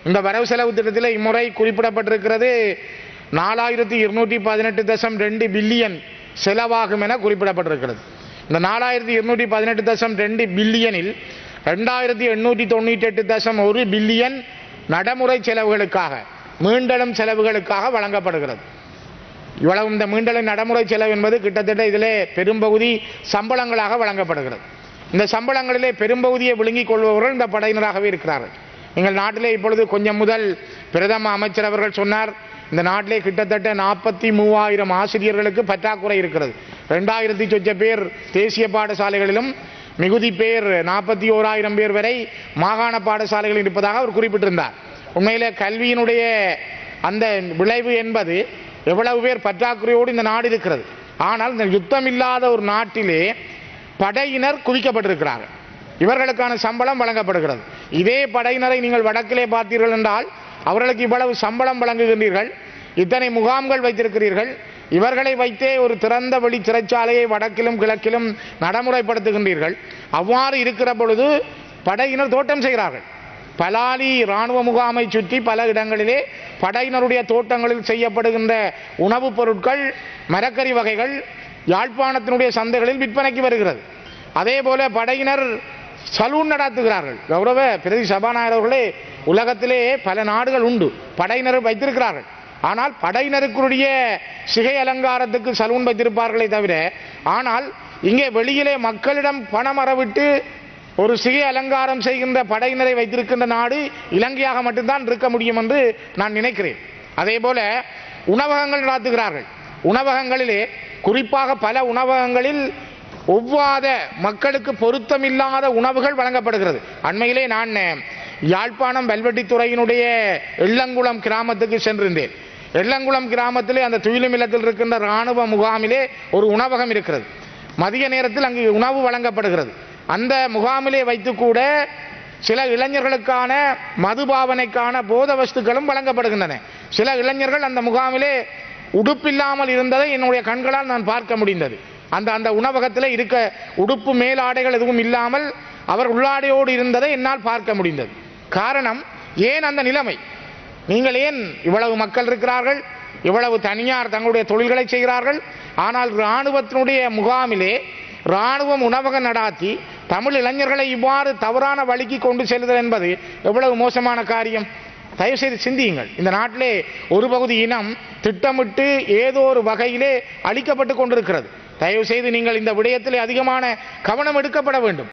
இந்த வரவு செலவு திட்டத்தில் இம்முறை குறிப்பிடப்பட்டிருக்கிறது 4218.2 பில்லியன் செலவாகும் என குறிப்பிடப்பட்டிருக்கிறது. இந்த 4218.2 பில்லியனில் 2898.1 பில்லியன் நடைமுறை செலவுகளுக்காக மீண்டெழும் செலவுகளுக்காக வழங்கப்படுகிறது. இவ்வளவு இந்த மீண்டெழும் நடைமுறை செலவு என்பது கிட்டத்தட்ட இதிலே பெரும்பகுதி சம்பளங்களாக வழங்கப்படுகிறது. இந்த சம்பளங்களிலே பெரும்பகுதியை விழுங்கிக் கொள்பவர்கள் இந்த படையினராகவே இருக்கிறார்கள். எங்கள் நாட்டிலே இப்பொழுது கொஞ்சம் முதல் பிரதம அமைச்சர் அவர்கள் சொன்னார், இந்த நாட்டிலே கிட்டத்தட்ட 43,000 ஆசிரியர்களுக்கு பற்றாக்குறை இருக்கிறது. 2000 சொச்ச பேர் தேசிய பாடசாலைகளிலும் மிகுதி பேர் 41,000 பேர் வரை மாகாண பாடசாலைகளில் இருப்பதாக அவர் குறிப்பிட்டிருந்தார். உண்மையிலே கல்வியினுடைய அந்த விளைவு என்பது எவ்வளவு பேர் பற்றாக்குறையோடு இந்த நாடு இருக்கிறது. ஆனால் இந்த யுத்தம் இல்லாத ஒரு நாட்டிலே படையினர் குவிக்கப்பட்டிருக்கிறார்கள். இவர்களுக்கான சம்பளம் வழங்கப்படுகிறது. இதே படையினரை நீங்கள் வடக்கிலே பார்த்தீர்கள் என்றால் அவர்களுக்கு இவ்வளவு சம்பளம் வழங்குகின்றீர்கள், இத்தனை முகாம்கள் வைத்திருக்கிறீர்கள், இவர்களை வைத்தே ஒரு திறந்த வெளி சிறைச்சாலையை வடக்கிலும் கிழக்கிலும் நடைமுறைப்படுத்துகின்றீர்கள். அவ்வாறு இருக்கிற பொழுது படையினர் தோட்டம் செய்கிறார்கள். பலாலி இராணுவ முகாமை சுற்றி பல இடங்களிலே படையினருடைய தோட்டங்களில் செய்யப்படுகின்ற உணவுப் பொருட்கள், மரக்கறி வகைகள் யாழ்ப்பாணத்தினுடைய சந்தைகளில் விற்பனைக்கு வருகிறது. அதே போல படையினர் சலூன் நடத்துகிறார்கள். கௌரவ பிரதி சபாநாயகர் அவர்களே, உலகத்திலே பல நாடுகள் உண்டு, படையினர் வைத்திருக்கிறார்கள். ஆனால் படையினருக்குரிய சிகை அலங்காரத்துக்கு சலூன் வைத்திருப்பார்களே தவிர, ஆனால் இங்கே வெளியிலே மக்களிடம் பணம் அறவிட்டு ஒரு சிகை அலங்காரம் செய்கின்ற படையினரை வைத்திருக்கின்ற நாடு இலங்கையாக மட்டும்தான் இருக்க முடியும் என்று நான் நினைக்கிறேன். அதே போல உணவகங்கள் நடத்துகிறார்கள். உணவகங்களிலே குறிப்பாக பல உணவகங்களில் ஒவ்வாத மக்களுக்கு பொருத்தமில்லாத உணவுகள் வழங்கப்படுகிறது. அண்மையிலே நான் யாழ்ப்பாணம் வெல்வெட்டித்துறையினுடைய எள்ளங்குளம் கிராமத்துக்கு சென்றிருந்தேன். எள்ளங்குளம் கிராமத்திலே அந்த துயிலுமில்லத்தில் இருக்கின்ற இராணுவ முகாமிலே ஒரு உணவகம் இருக்கிறது. மதிய நேரத்தில் அங்கு உணவு வழங்கப்படுகிறது. அந்த முகாமிலே வைத்து கூட சில இளைஞர்களுக்கான மதுபாவனைக்கான போத வஸ்துக்களும் வழங்கப்படுகின்றன. சில இளைஞர்கள் அந்த முகாமிலே உடுப்பில்லாமல் இருந்ததை என்னுடைய கண்களால் நான் பார்க்க முடிந்தது. அந்த உணவகத்தில் இருக்க உடுப்பு மேலாடைகள் எதுவும் இல்லாமல் அவர் உள்ளாடையோடு இருந்ததை என்னால் பார்க்க முடிந்தது. காரணம், ஏன் அந்த நிலைமை? நீங்கள் ஏன் இவ்வளவு மக்கள் இருக்கிறார்கள், இவ்வளவு தனியார் தங்களுடைய தொழில்களை செய்கிறார்கள், ஆனால் இராணுவத்தினுடைய முகாமிலே இராணுவம் உணவகம் நடாத்தி தமிழ் இளைஞர்களை இவ்வாறு தவறான வழிக்கு கொண்டு செல்லுதல் என்பது எவ்வளவு மோசமான காரியம்? தயவுசெய்து சிந்தியுங்கள். இந்த நாட்டிலே ஒரு பகுதி இனம் திட்டமிட்டு ஏதோ ஒரு வகையிலே அழிக்கப்பட்டு கொண்டிருக்கிறது. தயவு செய்து நீங்கள் இந்த விடயத்திலே அதிகமான கவனம் எடுக்கப்பட வேண்டும்.